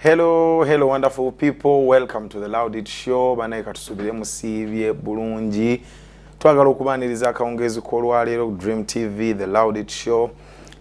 Hello, wonderful people. Welcome to the Loud It Show. Banaika tusubire musibye bulungi. Twagala okubaniriza akawungeezi kolwalero DreamTV, the Loud It Show,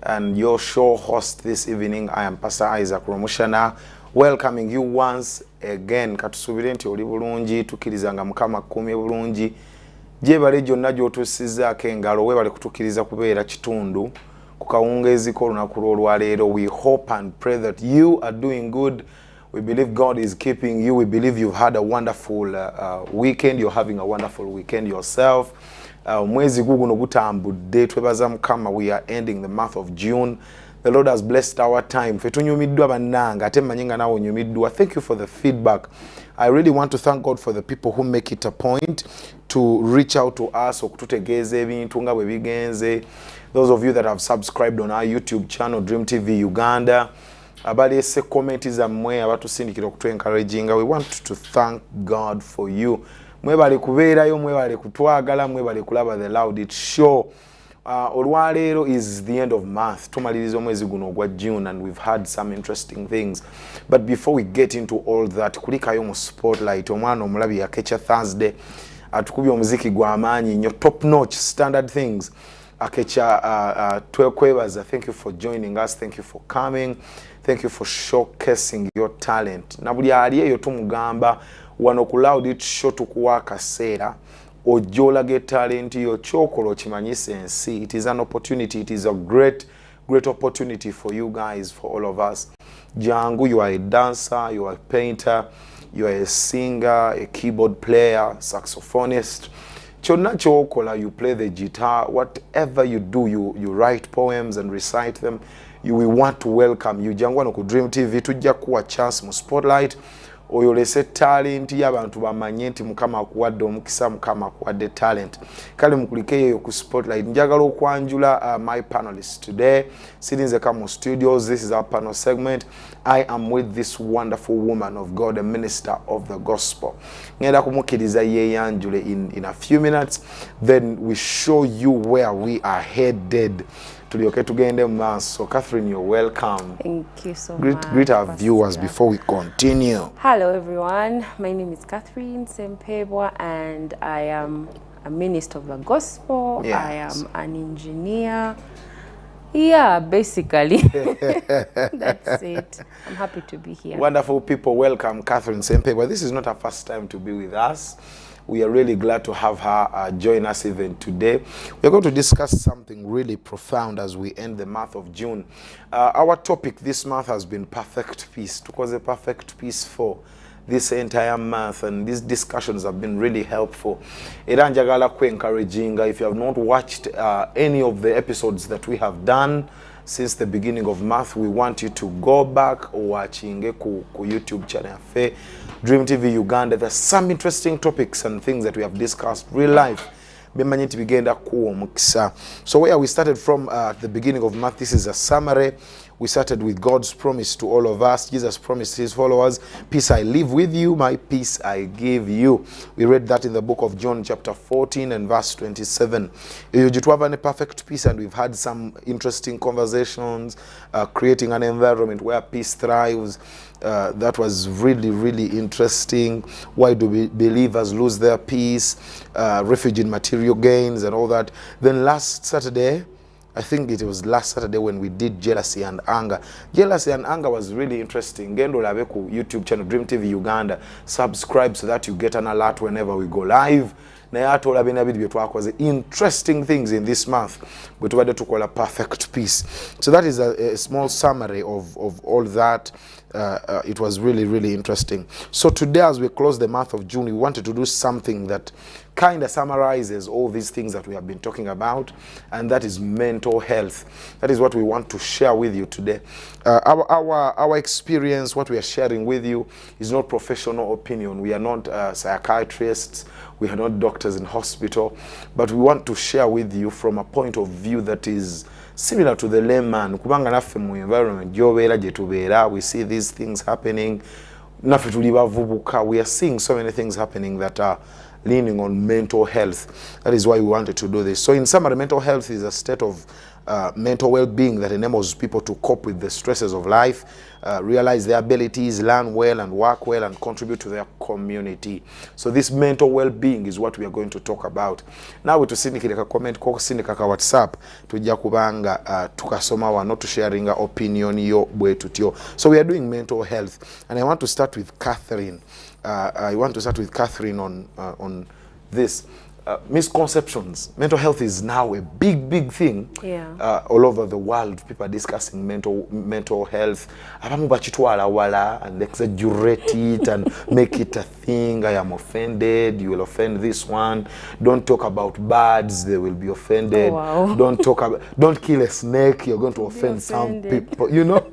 and your show host this evening. I am Pastor Isaac Rwomushana, welcoming you once again. Katusubire nti oli bulungi, tukirizanga mukama kumye bulungi. Jebale jonna gy'otusizaako engalo webale kutukiriza kubeera kitundu. Kukawungezi ko lunaku lwalero. We hope and pray that you are doing good. We believe God is keeping you. We believe you've had a wonderful weekend. You're having a wonderful weekend yourself. Mwezi guguno gutambudde twebaza mukama. We are ending the month of June. The Lord has blessed our time. Fetunyumiddwa bannanga ate manyinga nawo nyumiddwa. Thank you for the feedback. I really want to thank God for the people who make it a point to reach out to us okututegeeza ebintu nga bwe bigenze. Those of you that have subscribed on our YouTube channel, DreamTV Uganda, abalese comment zammwe abatusindikira okutwencouraginga. We want to thank God for you. Mwebale kubeerayo, mwebale kutwagala, mwebale kulaba the Loud It Show. Olwaleero is the end of month. Tumaliriza omwezi guno ogwa June, and we've had some interesting things. But before we get into all that, kulikayo mu spotlight omwana omulabi yakecha Thursday atukubye omuziki gw'amaanyi nnyo, top notch, standard things. Akecha twekwebaza. Thank you for joining us. Thank you for coming. Thank you for showcasing your talent. Na buli ali eyo tumugamba wano ku Loud It Show tukuwa akaseera ojola get talent yo chokolo chimanyise ensi. It is an opportunity. It is a great opportunity for you guys, for all of us. Jangu, you are a dancer, you are a painter, you are a singer, a keyboard player, saxophonist. Chonna chokola, you play the guitar. Whatever you do, you write poems and recite them. We want to welcome you. Jangu wano ku DreamTV tujja kuwa chance mu spotlight. Oyolese talent y'abantu bamanye nti mukama akuwadde omukisa, mukama akuwadde talent. Kale mukulikeyo ku spotlight. Njagala okwanjula my panelists today. Sirinze kama studios. This is our panel segment. I am with this wonderful woman of God, a minister of the gospel. Ngenda kumukiriza yeyanjule in a few minutes. Then we show you where we are headed. So Catherine, you're welcome. Thank you so much. Greet our viewers before we continue. Hello everyone, my name is Catherine Sempebwa, and I am a minister of the gospel. Yes. I am an engineer. Yeah, basically. That's it. I'm happy to be here. Wonderful people, welcome Catherine Sempebwa. This is not her first time to be with us. We are really glad to have her join us even today. We're going to discuss something really profound as we end the month of June. Our topic this month has been perfect peace. It was a perfect peace for this entire month, and these discussions have been really helpful. Njagala encouraging. If you have not watched any of the episodes that we have done since the beginning of month, we want you to go back or watching ku YouTube channel DreamTV Uganda. There's some interesting topics and things that we have discussed real life. So where we started from at the beginning of month, this is a summary. We started with God's promise to all of us. Jesus promised his followers, peace I leave with you, my peace I give you. We read that in the book of John chapter 14 and verse 27. You have a perfect peace, and we've had some interesting conversations, creating an environment where peace thrives. That was really interesting. Why do believers lose their peace? Refuge in material gains and all that. Then last Saturday, I think it was last Saturday, when we did jealousy and anger. Jealousy and anger was really interesting. Gendo labe ku YouTube channel DreamTV Uganda. Subscribe so that you get an alert whenever we go live. Interesting things in this month, but we to call a perfect peace. So that is a small summary of all that. It was really interesting. So today, as we close the month of June, we wanted to do something that kind of summarizes all these things that we have been talking about, and that is mental health. That is what we want to share with you today. Our experience, what we are sharing with you, is not professional opinion. We are not psychiatrists. We are not doctors in hospital, but we want to share with you from a point of view that is similar to the layman. Kubanga naffe mu environment gy'obeera gye tubeera, we see these things happening. Naffe tuli bavubuka. We are seeing so many things happening that are leaning on mental health. That is why we wanted to do this. So in summary, mental health is a state of mental well-being that enables people to cope with the stresses of life, realize their abilities, learn well and work well and contribute to their community. So this mental well-being is what we are going to talk about. Now to sindikira comment ko sindika ka WhatsApp tujja kubanga tukasoma wano to sharing opinion yo bwetutyo. So we are doing mental health and I want to start with Catherine. I want to start with Catherine on this. Misconceptions. Mental health is now a big thing. Yeah. All over the world. People are discussing mental health. Abamu bachitwala wala and exaggerate it and make it a thing. I am offended. You will offend this one. Don't talk about birds. They will be offended. Oh, wow. Don't kill a snake. You're going to offend some people. You know,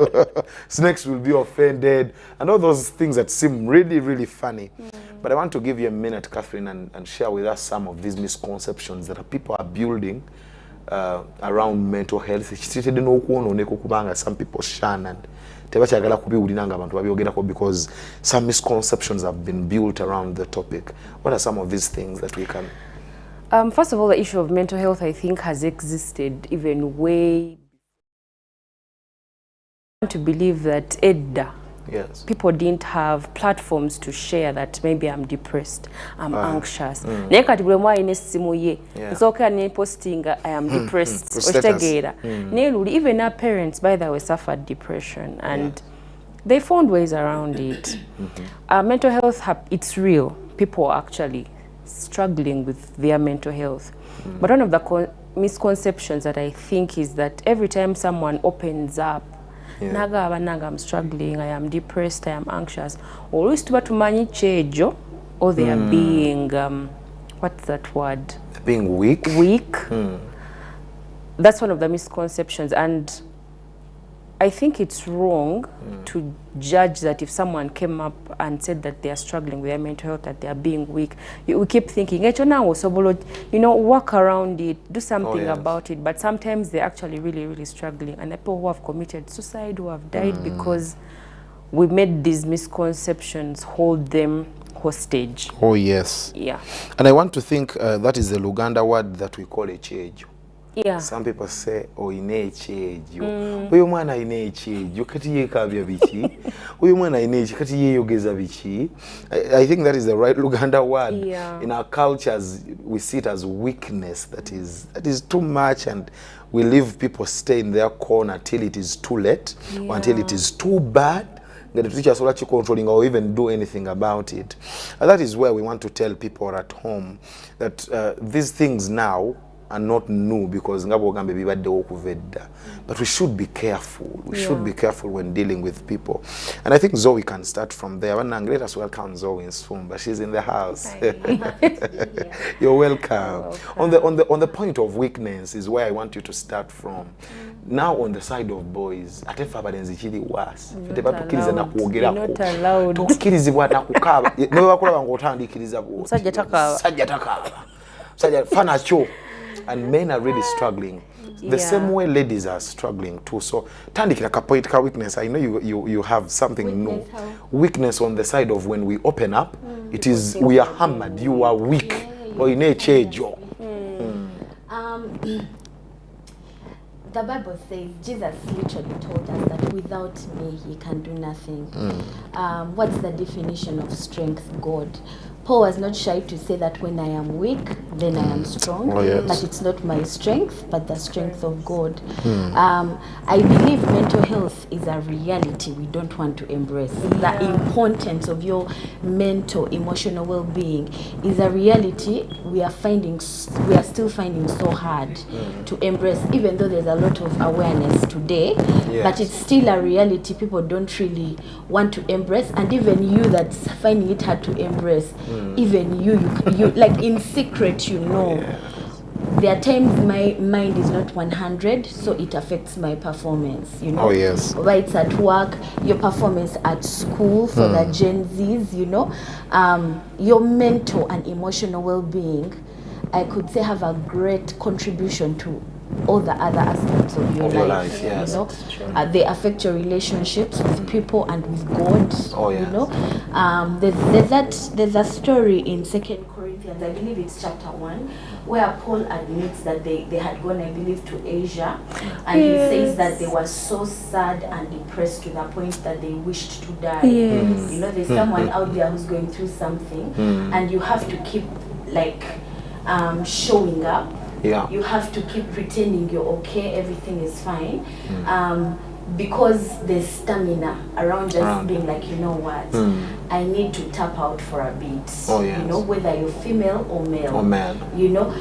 snakes will be offended, and all those things that seem really funny. But I want to give you a minute, Catherine, and share with us some of these misconceptions that people are building around mental health. Some people shun and because some misconceptions have been built around the topic. What are some of these things that we can... First of all, the issue of mental health, I think, has existed even way... to believe that EDDA, yes, people didn't have platforms to share that maybe I'm depressed, I'm anxious. It's okay posting I am depressed. Even our parents, by the way, suffered depression and they found ways around it. Mental health, it's real. People are actually struggling with their mental health. But one of the misconceptions that I think is that every time someone opens up, naga I'm struggling, I am depressed, I am anxious, always to tumanyi chejo, or they are being what's that word? Being weak. That's one of the misconceptions, and I think it's wrong to judge that if someone came up and said that they are struggling with their mental health, that they are being weak. We keep thinking, you know, work around it, do something about it. But sometimes they're actually really struggling. And the people who have committed suicide, who have died because we made these misconceptions hold them hostage. Oh, yes. Yeah. And I want to think that is the Luganda word that we call a chejo. Yeah. Some people say, oh, ine chejo. Uyu mwana ine chejo. Kati ye kabya bichi. Uyu mwana ine chejo. Kati ye yogeza bichi. I think that is the right Luganda word. Yeah. In our cultures, we see it as weakness. That is too much, and we leave people stay in their corner till it is too late, or until it is too bad. The teachers will actually controlling or even do anything about it. And that is where we want to tell people at home that these things now are not new, because but we should be careful. We should be careful when dealing with people. And I think Zoe can start from there. Let us welcome Zoe Nsumba. She's in the house. You're welcome. On the point of weakness is where I want you to start from. Now on the side of boys, ate fabalenzi chili was. Tebatukiriza na kuogerako. Tukirizibwa na kukaba. Mwe bakola ngotandikiriza bo. Sajja takaba. Sajja fana cho. And men are really struggling. The same way ladies are struggling too. So, tandikira ka point ka weakness. I know you have something new. Weakness on the side of when we open up, it is we are hammered. You are weak. Or in a chejo. The Bible says Jesus literally told us that without me he can do nothing. What's the definition of strength? God. Paul was not shy to say that when I am weak, then I am strong. But it's not my strength, but the strength of God. I believe mental health is a reality we don't want to embrace. The importance of your mental, emotional well-being is a reality we are still finding so hard to embrace, even though there's a lot of awareness today. But it's still a reality people don't really want to embrace, and even you that's finding it hard to embrace, even you like in secret, you know. There are times my mind is not 100, so it affects my performance, you know. Whether it's at work, your performance at school for the Gen Zs, you know. Your mental and emotional well-being, I could say, have a great contribution to all the other aspects of your life. You know, they affect your relationships with people and with God. You know, there's a story in 2 Corinthians, I believe it's chapter 1, where Paul admits that they had gone, I believe, to Asia, and he says that they were so sad and depressed to the point that they wished to die. Yes. You know, there's someone out there who's going through something, and you have to keep like showing up. Yeah. You have to keep pretending you're okay, everything is fine. Because there's stamina around just being like, you know what, I need to tap out for a bit. Oh, yes. You know, whether you're female or male. Or man. You know,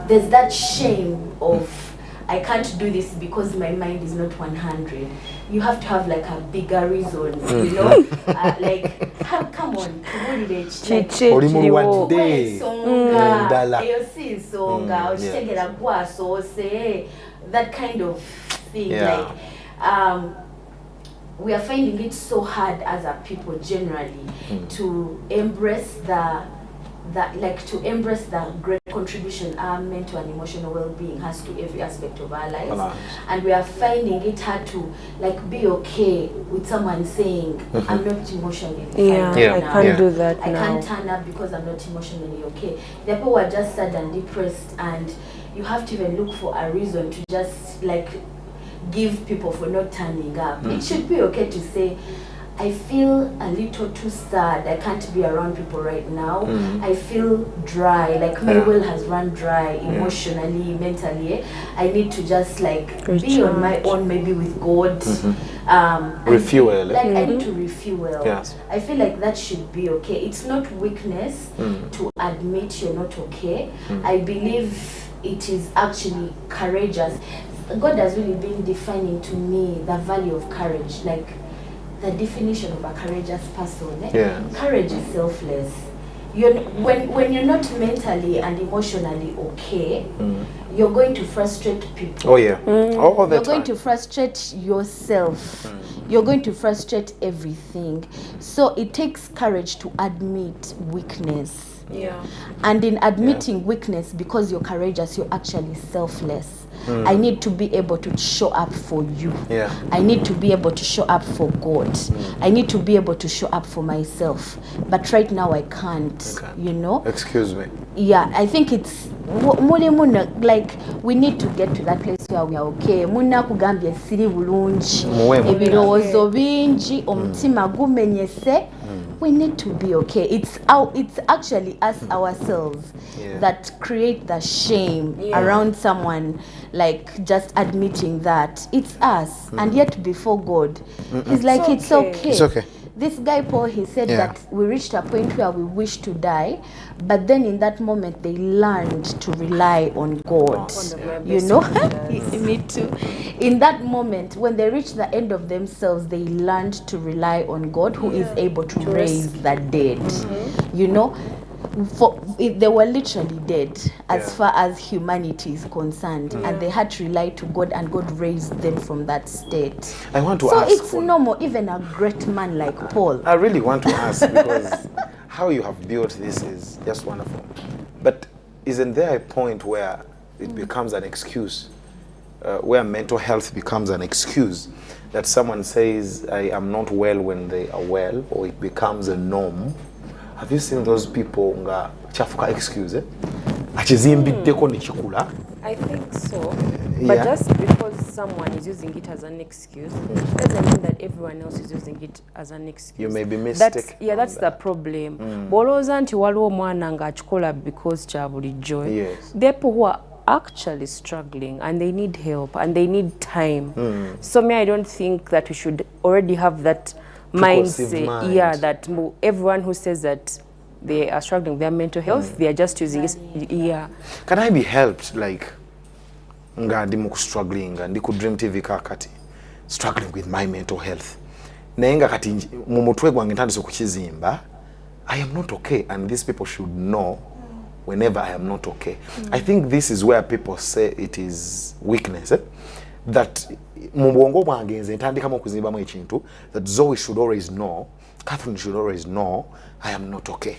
there's that shame of, I can't do this because my mind is not 100. You have to have like a bigger reason, you know? Like, come on, that kind of thing. Yeah. Like, we are finding it so hard as a people generally to embrace the great contribution our mental and emotional well-being has to every aspect of our lives. And we are finding it hard to like be okay with someone saying, I'm not emotionally fine I can't do that I now. can't turn up because I'm not emotionally okay. The people are just sad and depressed, and you have to even look for a reason to just like give people for not turning up. It should be okay to say, I feel a little too sad, I can't be around people right now. I feel dry, like my well has run dry emotionally, mentally. I need to just like be on my own, maybe with God. Refuel. Like I need to refuel. Yes. I feel like that should be okay. It's not weakness to admit you're not okay. I believe it is actually courageous. God has really been defining to me the value of courage, like the definition of a courageous person. Courage is selfless. When you're not mentally and emotionally okay, you're going to frustrate people. Oh yeah. All the You're time. going to frustrate yourself. You're going to frustrate everything. So it takes courage to admit weakness. And in admitting weakness, because you're courageous, you're actually selfless. I need to be able to show up for you. I need to be able to show up for God. I need to be able to show up for myself. But right now I can't, you know? Excuse me. Yeah, I think it's like we need to get to that place where we are okay. Muna kugambye siri bulungi. Ebirowoozo bingi, omutima gumenyese. We need to be okay. It's actually us ourselves that create the shame around someone, like just admitting that it's us. And yet before God, he's like, it's okay. It's okay. This guy Paul, he said that we reached a point where we wish to die, but then in that moment they learned to rely on God. You know, me too. In that moment, when they reached the end of themselves, they learned to rely on God, who is able to raise the dead. You know, they were literally dead as far as humanity is concerned, and they had to rely to God, and God raised them from that state. I want to so ask. So it's normal, even a great man like Paul. I really want to ask, because how you have built this is just wonderful. But isn't there a point where it becomes an excuse, where mental health becomes an excuse, that someone says, I am not well when they are well, or it becomes a norm? Have you seen those people nga chafuka excuse? Achizimbiddeko nichikula? I think so. But just because someone is using it as an excuse doesn't mean that everyone else is using it as an excuse. You may be mistaken. That's the problem. Boloza nti waliwo mwana nga achikola because cha bulijjo. There are people who are actually struggling and they need help and they need time. So I don't think that we should already have that mindset, that everyone who says that they are struggling with their mental health, they are just using it. Can I be helped, like, nga ndi struggling, ndi ku DreamTV kakati, struggling with my mental health. Nayenga kati mumutwe gwange ntandise kukizimba, I am not okay, and these people should know whenever I am not okay. I think this is where people say it is weakness, that mubongo bwange nze ntandikamu okuzimbamu ekintu, that Zoe should always know, Catherine should always know, I am not okay.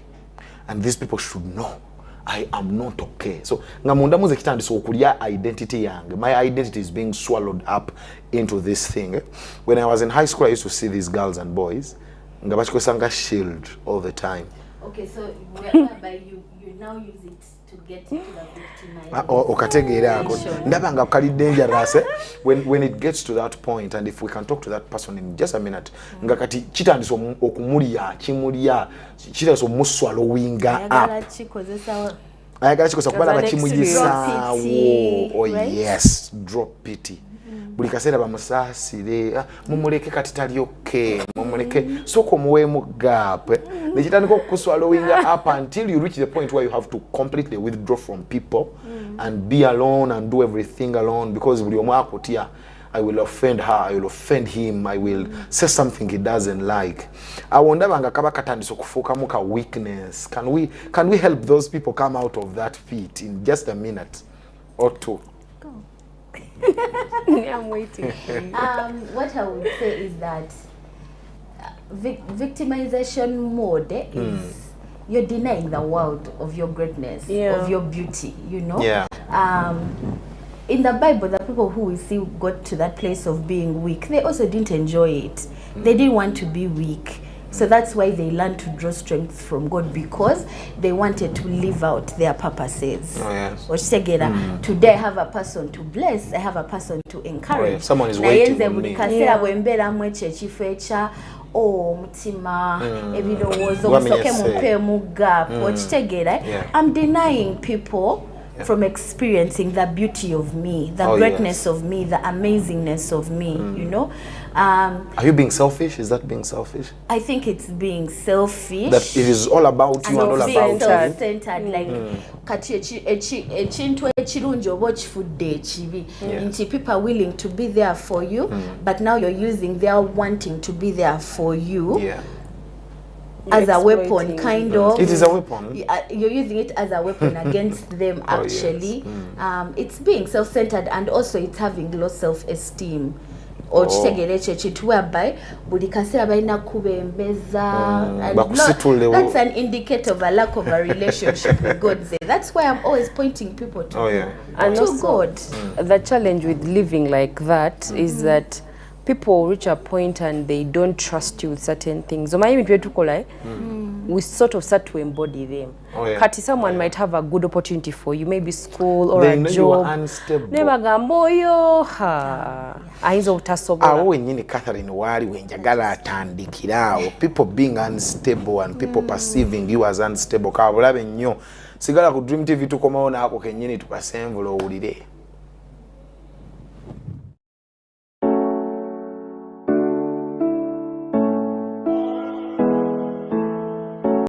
And these people should know I am not okay. So ngamunda muze kitandise okulya identity yange. My identity is being swallowed up into this thing. When I was in high school, I used to see these girls and boys ngabachikosanga shield all the time. Okay, so whereby you now use it to to get to the victimization. Okategeerako ndaba nga kali dangerous when it gets to that point, and if we can talk to that person in just a minute nga kati kitandise okumulya kimulya kitandise omuswallowinga up ayagala kikozesa kubala bakimuyisaawo. Oh yes, drop pity. Buli kaseera bamusaasire mumuleke kati tali okay mumuleke soko muwemu gap nekitandika okuswallowinga up until you reach the point where you have to completely withdraw from people and be alone and do everything alone, because buli omu akutya, I will offend her, I will offend him, I will say something he doesn't like. Awondabanga kaba katandise okufuukamu ka weakness. Can we help those people come out of that pit in just a minute or two? I'm waiting. What I would say is that victimization mode is you're denying the world of your greatness, of your beauty, you know? Yeah. In the Bible, the people who we see got to that place of being weak, they also didn't enjoy it. They didn't want to be weak. So that's why they learned to draw strength from God, because they wanted to live out their purposes. Oh, yes. Today I have a person to bless, I have a person to encourage. Oh, yes. Someone is waiting on me. Mutima ebirowoozo musoke mupemu gap okitegeera. I'm denying people from experiencing the beauty of me, the greatness of me, the amazingness of me, you know. Are you being selfish? Is that being selfish? I think it's being selfish. That it is all about you and all about self-centered. Like kati ekintu ekirungi oba okifudde ekibi. People are willing to be there for you, but now you're using their wanting to be there for you. As a weapon, kind of. It is a weapon. You're using it as a weapon against them, actually. It's being self-centered, and also it's having low self-esteem. Whereby that's an indicator of a lack of a relationship with God. That's why I'm always pointing people to, and to God. The challenge with living like that is that people reach a point and they don't trust you with certain things. We sort of start to embody them. Kati someone might have a good opportunity for you, maybe school or they a know job. You are unstable. Catherine wali wenjagala atandikirawo, people being unstable and people perceiving you as unstable. Kabulabe nnyo sigala ku Dream TV tukomawo naako kennyini tukasenvula owulire.